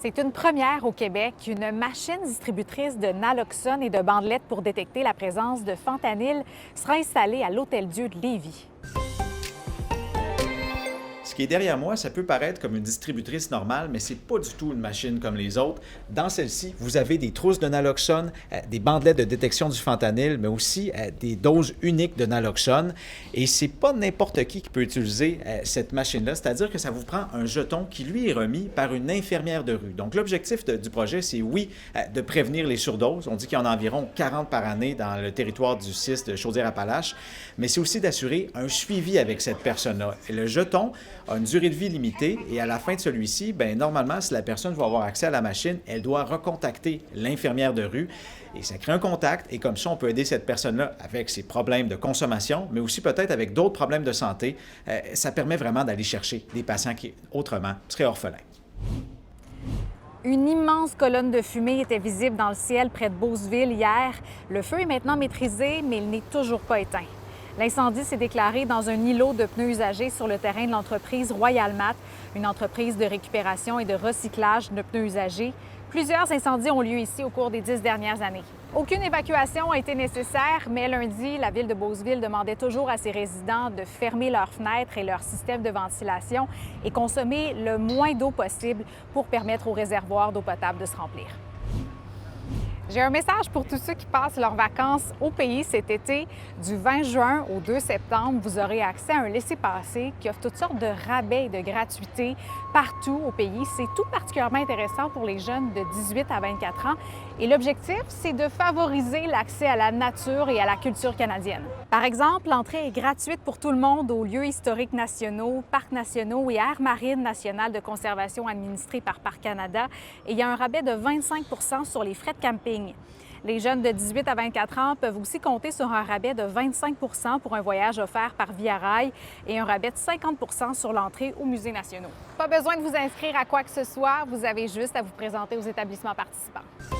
C'est une première au Québec. Une machine distributrice de naloxone et de bandelettes pour détecter la présence de fentanyl sera installée à l'Hôtel-Dieu de Lévis. Ce qui est derrière moi, ça peut paraître comme une distributrice normale, mais c'est pas du tout une machine comme les autres. Dans celle-ci, vous avez des trousses de naloxone, des bandelettes de détection du fentanyl, mais aussi des doses uniques de naloxone. Et c'est pas n'importe qui peut utiliser cette machine-là, c'est-à-dire que ça vous prend un jeton qui lui est remis par une infirmière de rue. Donc l'objectif du projet, c'est oui, de prévenir les surdoses. On dit qu'il y en a environ 40 par année dans le territoire du CIS de Chaudière-Appalaches, mais c'est aussi d'assurer un suivi avec cette personne-là. Et le jeton a une durée de vie limitée et à la fin de celui-ci, normalement, si la personne veut avoir accès à la machine, elle doit recontacter l'infirmière de rue et ça crée un contact et comme ça, on peut aider cette personne-là avec ses problèmes de consommation, mais aussi peut-être avec d'autres problèmes de santé. Ça permet vraiment d'aller chercher des patients qui, autrement, seraient orphelins. Une immense colonne de fumée était visible dans le ciel près de Beauceville hier. Le feu est maintenant maîtrisé, mais il n'est toujours pas éteint. L'incendie s'est déclaré dans un îlot de pneus usagés sur le terrain de l'entreprise Royal Mat, une entreprise de récupération et de recyclage de pneus usagés. Plusieurs incendies ont lieu ici au cours des 10 dernières années. Aucune évacuation a été nécessaire, mais lundi, la ville de Beauceville demandait toujours à ses résidents de fermer leurs fenêtres et leur système de ventilation et consommer le moins d'eau possible pour permettre aux réservoirs d'eau potable de se remplir. J'ai un message pour tous ceux qui passent leurs vacances au pays cet été. Du 20 juin au 2 septembre, vous aurez accès à un laissez-passer qui offre toutes sortes de rabais et de gratuités partout au pays. C'est tout particulièrement intéressant pour les jeunes de 18 à 24 ans. Et l'objectif, c'est de favoriser l'accès à la nature et à la culture canadienne. Par exemple, l'entrée est gratuite pour tout le monde aux lieux historiques nationaux, parcs nationaux et aires marines nationales de conservation administrées par Parcs Canada. Et il y a un rabais de 25 % sur les frais de camping. Les jeunes de 18 à 24 ans peuvent aussi compter sur un rabais de 25 % pour un voyage offert par Via Rail et un rabais de 50 % sur l'entrée aux musées nationaux. Pas besoin de vous inscrire à quoi que ce soit, vous avez juste à vous présenter aux établissements participants.